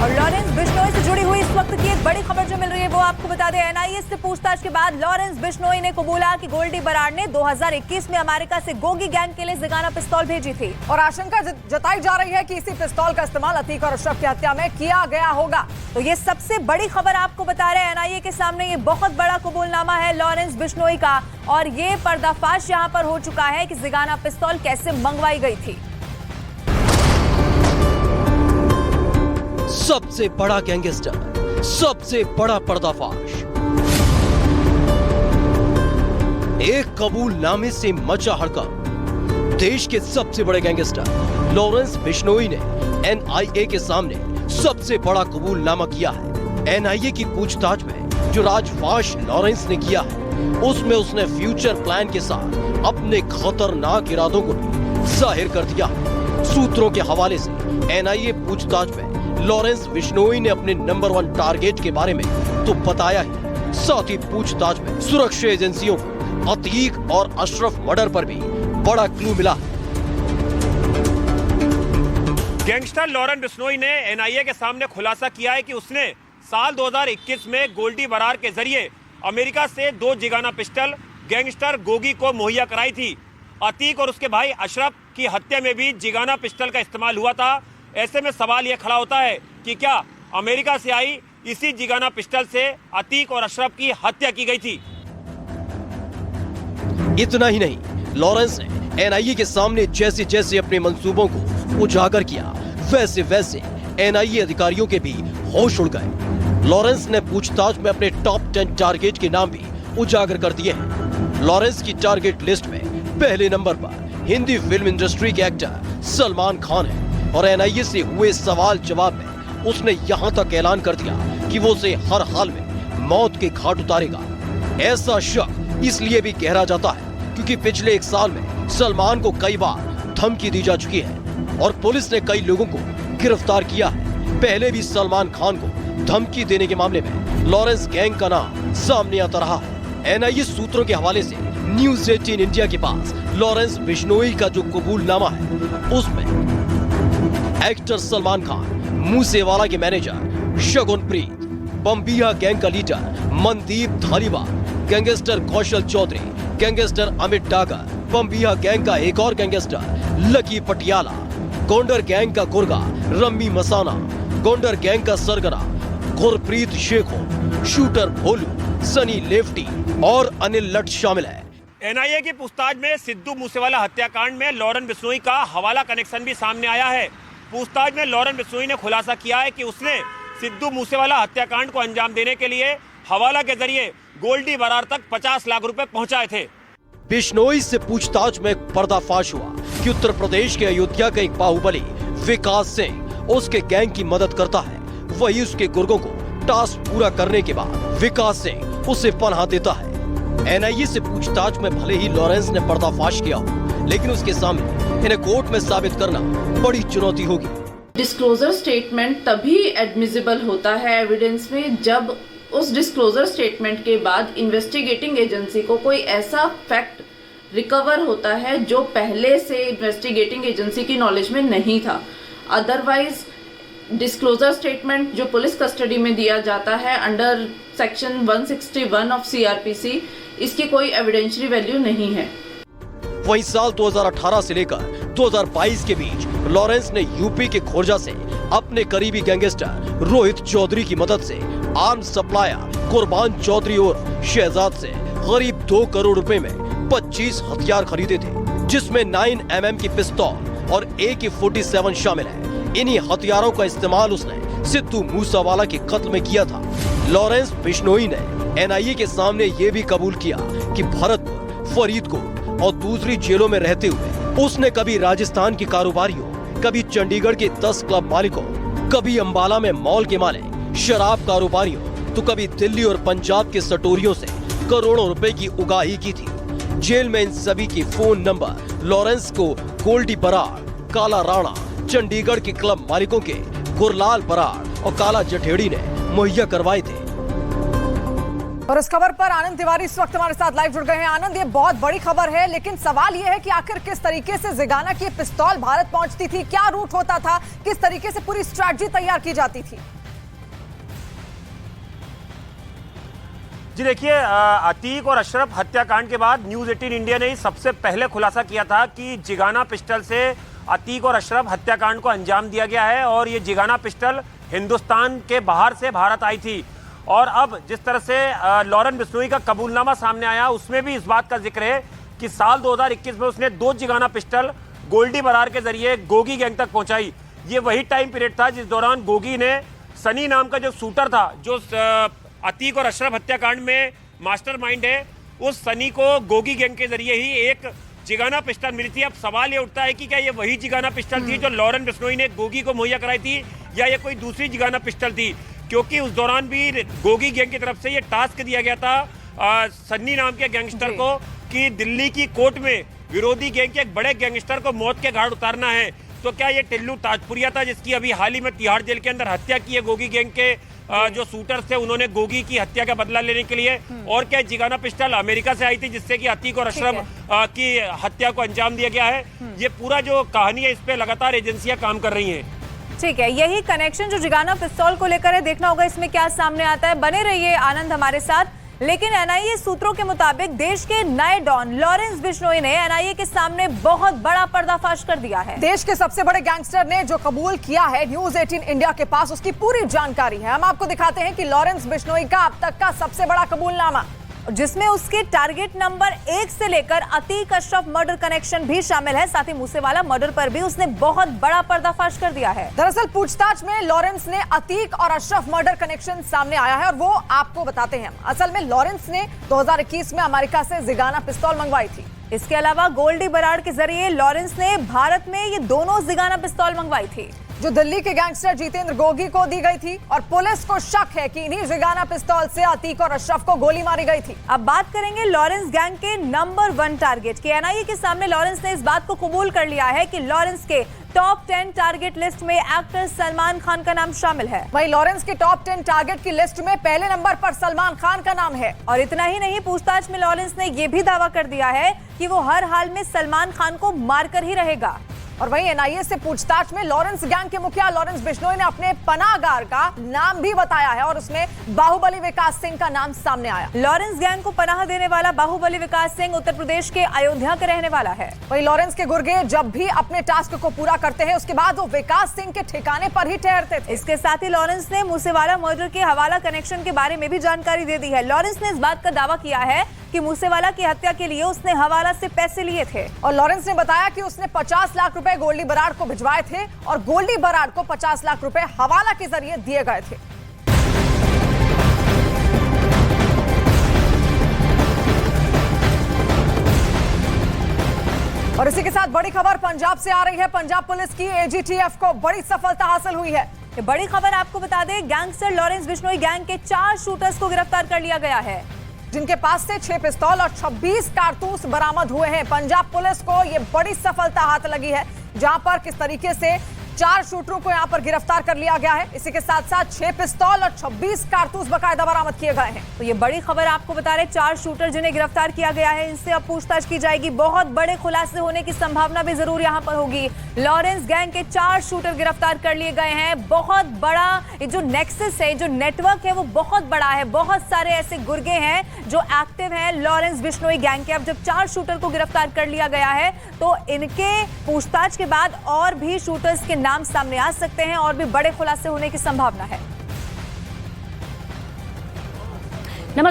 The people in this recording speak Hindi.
और लॉरेंस बिश्नोई से जुड़ी हुई इस वक्त की एक बड़ी खबर जो मिल रही है वो आपको बता दें। एनआईए से पूछताछ के बाद लॉरेंस बिश्नोई ने कबूला कि गोल्डी बराड़ ने 2021 में अमेरिका से गोगी गैंग के लिए जिगाना पिस्तौल भेजी थी और आशंका जताई जा रही है कि इसी पिस्तौल का इस्तेमाल अतीक और अशरफ की हत्या में किया गया होगा। तो ये सबसे बड़ी खबर आपको बता रहे हैं। एनआईए के सामने ये बहुत बड़ा कबूलनामा है लॉरेंस बिश्नोई का और ये पर्दाफाश यहाँ पर हो चुका है कि जिगाना पिस्तौल कैसे मंगवाई गई थी। सबसे बड़ा गैंगस्टर, सबसे बड़ा पर्दाफाश। एक कबूलनामे से मचा हड़कंप। देश के सबसे बड़े गैंगस्टर लॉरेंस बिश्नोई ने एनआईए के सामने सबसे बड़ा कबूलनामा किया है। एनआईए की पूछताछ में जो राजफाश लॉरेंस ने किया है उसमें उसने फ्यूचर प्लान के साथ अपने खतरनाक इरादों को भी जाहिर कर दिया है। सूत्रों के हवाले से एनआईए पूछताछ में लॉरेंस बिश्नोई ने अपने नंबर 1 टारगेट के बारे में तो बताया ही, साथ ही पूछताछ में सुरक्षा एजेंसियों को अतीक और अशरफ मर्डर पर भी बड़ा क्लू मिला। गैंगस्टर लॉरेंस बिश्नोई ने एनआईए के सामने खुलासा किया है कि उसने साल 2021 में गोल्डी बरार के जरिए अमेरिका से 2 जिगाना पिस्टल गैंगस्टर गोगी को मुहैया कराई थी। अतीक और उसके भाई अशरफ की हत्या में भी जिगाना पिस्टल का इस्तेमाल हुआ था। ऐसे में सवाल यह खड़ा होता है कि क्या अमेरिका से आई इसी जिगाना पिस्टल से अतीक और अशरफ की हत्या की गई थी। इतना ही नहीं, लॉरेंस ने एनआईए के सामने जैसे जैसे अपने मंसूबों को उजागर किया वैसे वैसे एनआईए अधिकारियों के भी होश उड़ गए। लॉरेंस ने पूछताछ में अपने टॉप 10 टारगेट के नाम भी उजागर कर दिए हैं। लॉरेंस की टारगेट लिस्ट में पहले नंबर पर हिंदी फिल्म इंडस्ट्री के एक्टर सलमान खान है और एनआईए से हुए सवाल जवाब में उसने यहां तक ऐलान कर दिया कि वो उसे हर हाल में मौत के घाट उतारेगा। ऐसा शक इसलिए भी गहरा जाता है क्योंकि पिछले 1 साल में सलमान को कई बार धमकी दी जा चुकी है और पुलिस ने कई लोगों को गिरफ्तार किया है। पहले भी सलमान खान को धमकी देने के मामले में लॉरेंस गैंग का नाम सामने आता रहा है। एनआईए सूत्रों के हवाले से न्यूज़ 18 इंडिया के पास लॉरेंस बिश्नोई का जो कबूलनामा है उसमें एक्टर सलमान खान, मूसेवाला के मैनेजर शगुनप्रीत, बम्बिया गैंग का लीडर मनदीप धालीवाल, गैंगस्टर कौशल चौधरी, गैंगस्टर अमित डागर, बम्बिया गैंग का एक और gangster lucky Patiala, Gounder gang का गुर्गा रम्मी मसाना, गोंडर गैंग का सरगना गुरप्रीत शेखो, शूटर भोलू, सनी लेफ्टी और अनिल लट शामिल है। एनआईए की पूछताछ में सिद्धू मूसेवाला हत्याकांड में लॉरेंस बिश्नोई का हवाला कनेक्शन भी सामने आया है। पूछताछ में लॉरेंस बिश्नोई ने खुलासा किया है कि उसने सिद्धू मूसेवाला हत्याकांड को अंजाम देने के लिए हवाला के जरिए गोल्डी बरार तक 50 लाख रुपए पहुंचाए थे। बिश्नोई से पूछताछ में पर्दाफाश हुआ कि उत्तर प्रदेश के अयोध्या का एक बाहुबली विकास सिंह उसके गैंग की मदद करता है। वही उसके गुर्गों को टास्क पूरा करने के बाद विकास सिंह उसे पनाह देता है। एनआईए से पूछताछ में भले ही लॉरेंस ने पर्दाफाश किया हो, लेकिन उसके सामने इन्हें कोर्ट में साबित करना बड़ी चुनौती होगी। डिस्क्लोजर स्टेटमेंट तभी एडमिसिबल होता है एविडेंस में जब उस डिस्क्लोजर स्टेटमेंट के बाद इन्वेस्टिगेटिंग एजेंसी को कोई ऐसा फैक्ट रिकवर होता है जो पहले से इन्वेस्टिगेटिंग एजेंसी की नॉलेज में नहीं था। अदरवाइज डिस्क्लोजर स्टेटमेंट जो पुलिस कस्टडी में दिया जाता है अंडर सेक्शन 161 ऑफ सीआरपीसी, इसकी कोई एविडेंशियरी वैल्यू नहीं है। वहीं साल 2018 से लेकर 2022 के बीच लॉरेंस ने यूपी के खोरजा से अपने करीबी गैंगस्टर रोहित चौधरी की मदद से आर्म्स सप्लायर कुर्बान चौधरी और शहजाद से करीब 2 करोड़ रुपए में 25 हथियार खरीदे थे, जिसमें 9mm की पिस्तौल और AK-47 शामिल है। इन्हीं हथियारों का इस्तेमाल उसने सिद्धू मूसेवाला के कत्ल में किया था। लॉरेंस बिश्नोई ने एनआईए के सामने ये भी कबूल किया कि भरतपुर, फरीदकोट और दूसरी जेलों में रहते हुए उसने कभी राजस्थान के कारोबारियों, कभी चंडीगढ़ के 10 क्लब मालिकों, कभी अंबाला में मॉल के मालिक, शराब कारोबारियों तो कभी दिल्ली और पंजाब के सटोरियों से करोड़ों रुपए की उगाही की थी। जेल में इन सभी के फोन नंबर लॉरेंस को गोल्डी बराड़, काला राणा, चंडीगढ़ के क्लब मालिकों के गुरलाल बराड़ और काला जठेड़ी ने मुहैया करवाए थे। और इस खबर पर आनंद तिवारी इस वक्त हमारे साथ लाइव जुड़ गए हैं। आनंद, ये बहुत बड़ी खबर है, लेकिन सवाल ये है कि आखिर किस तरीके से जिगाना की पिस्तौल भारत पहुंचती थी, क्या रूट होता था, किस तरीके से पूरी स्ट्रैटेजी तैयार की जाती थी? जी देखिए, अतीक और अशरफ हत्याकांड के बाद न्यूज़ 18 इंडिया ने सबसे पहले खुलासा किया था कि जिगाना पिस्टल से अतीक और अशरफ हत्याकांड को अंजाम दिया गया है और ये जिगाना पिस्टल हिंदुस्तान के बाहर से भारत आई थी। और अब जिस तरह से लॉरेंस बिश्नोई का कबूलनामा सामने आया, उसमें भी इस बात का जिक्र है कि साल 2021 में उसने 2 जिगाना पिस्टल गोल्डी बरार के जरिए गोगी गैंग तक पहुंचाई। ये वही टाइम पीरियड था जिस दौरान गोगी ने सनी नाम का जो शूटर था, जो अतीक और अशरफ हत्याकांड में मास्टरमाइंड है, उस सनी को गोगी गैंग के जरिए ही एक जिगाना पिस्टल मिली थी। अब सवाल ये उठता है कि क्या ये वही जिगाना पिस्टल थी जो लॉरेंस बिश्नोई ने गोगी को मुहैया कराई थी, या ये कोई दूसरी जिगाना पिस्टल थी? क्योंकि उस दौरान भी गोगी गैंग की तरफ से ये टास्क दिया गया था सन्नी नाम के गैंगस्टर को कि दिल्ली की कोर्ट में विरोधी गैंग के एक बड़े गैंगस्टर को मौत के घाट उतारना है। तो क्या ये टिल्लू ताजपुरिया था जिसकी अभी हाल ही में तिहाड़ जेल के अंदर हत्या की है गोगी गैंग के जो शूटर्स थे, उन्होंने गोगी की हत्या का बदला लेने के लिए? और क्या जिगाना पिस्टल अमेरिका से आई थी जिससे कि अतीक और अशरफ की हत्या को अंजाम दिया गया है? ये पूरा जो कहानी है, इस पे लगातार एजेंसियां काम कर रही हैं। ठीक है, यही कनेक्शन जो जिगाना पिस्तौल को लेकर है, देखना होगा इसमें क्या सामने आता है। बने रहिए आनंद हमारे साथ। लेकिन एनआईए सूत्रों के मुताबिक देश के नए डॉन लॉरेंस बिश्नोई ने एनआईए के सामने बहुत बड़ा पर्दाफाश कर दिया है। देश के सबसे बड़े गैंगस्टर ने जो कबूल किया है न्यूज़ 18 इंडिया के पास, उसकी पूरी जानकारी है। हम आपको दिखाते हैं कि लॉरेंस बिश्नोई का अब तक का सबसे बड़ा कबूलनामा, जिसमें उसके टारगेट नंबर 1 से लेकर अतीक अशरफ मर्डर कनेक्शन भी शामिल है। साथ ही मूसेवाला मर्डर पर भी उसने बहुत बड़ा पर्दाफाश कर दिया है। दरअसल पूछताछ में लॉरेंस ने अतीक और अशरफ मर्डर कनेक्शन सामने आया है और वो आपको बताते हैं। असल में लॉरेंस ने 2021 में अमेरिका से जिगाना पिस्तौल मंगवाई थी। इसके अलावा गोल्डी बरार के जरिए लॉरेंस ने भारत में ये दोनों जिगाना पिस्तौल मंगवाई थी, जो दिल्ली के गैंगस्टर जितेंद्र गोगी को दी गई थी। और पुलिस को शक है कि इन्हीं जिगाना पिस्तौल से अतीक और अशरफ को गोली मारी गई थी। अब बात करेंगे लॉरेंस गैंग के नंबर 1 टारगेट की। एनआईए के सामने लॉरेंस ने इस बात को कबूल कर लिया है कि लॉरेंस के टॉप 10 टारगेट लिस्ट में एक्टर सलमान खान का नाम शामिल है। वहीं लॉरेंस के टॉप 10 टारगेट की लिस्ट में पहले नंबर पर सलमान खान का नाम है। और इतना ही नहीं, पूछताछ में लॉरेंस ने यह भी दावा कर दिया है कि वो हर हाल में सलमान खान को मारकर ही रहेगा। और वहीं एनआईए से पूछताछ में लॉरेंस गैंग के मुखिया लॉरेंस बिश्नोई ने अपने पनाहगार का नाम भी बताया है और उसमें बाहुबली विकास सिंह का नाम सामने आया। लॉरेंस गैंग को पनाह देने वाला बाहुबली विकास सिंह उत्तर प्रदेश के अयोध्या के रहने वाला है। वहीं लॉरेंस के गुर्गे जब भी अपने टास्क को पूरा करते हैं, उसके बाद वो विकास सिंह के ठिकाने पर ही ठहरते थे। इसके साथ ही लॉरेंस ने मूसेवाला मर्डर के हवाला कनेक्शन के बारे में भी जानकारी दे दी है। लॉरेंस ने इस बात का दावा किया है कि मूसेवाला की हत्या के लिए उसने हवाला से पैसे लिए थे। और लॉरेंस ने बताया कि उसने 50 लाख रुपए गोल्डी बरार को भिजवाए थे और गोल्डी बरार को 50 लाख रुपए हवाला के जरिए दिए गए थे। और इसी के साथ बड़ी खबर पंजाब से आ रही है। पंजाब पुलिस की एजीटीएफ को बड़ी सफलता हासिल हुई है। ये बड़ी खबर आपको बता दें, गैंगस्टर लॉरेंस बिश्नोई गैंग के 4 शूटर्स को गिरफ्तार कर लिया गया है, जिनके पास से 6 पिस्तौल और 26 कारतूस बरामद हुए हैं। पंजाब पुलिस को यह बड़ी सफलता हाथ लगी है, जहां पर किस तरीके से 4 शूटरों को यहां पर गिरफ्तार कर लिया गया है। इसी के साथ साथ 6 पिस्तौल और 26 कारतूस बकायदा बरामद किए गए हैं। तो ये बड़ी खबर आपको बता रहे, 4 शूटर जिन्हें गिरफ्तार किया गया है, इनसे अब पूछताछ की जाएगी। बहुत बड़े खुलासे होने की संभावना भी जरूर यहां पर होगी। लॉरेंस गैंग के 4 शूटर गिरफ्तार कर लिए गए हैं। बहुत बड़ा ये जो नेक्सस है, जो नेटवर्क है, वो बहुत बड़ा है। बहुत सारे ऐसे गुर्गे हैं जो एक्टिव हैं लॉरेंस बिश्नोई गैंग के। अब जब 4 शूटर को गिरफ्तार कर लिया गया है, तो इनके पूछताछ के बाद और भी शूटर्स के नाम सामने आ सकते हैं और भी बड़े खुलासे होने की संभावना है।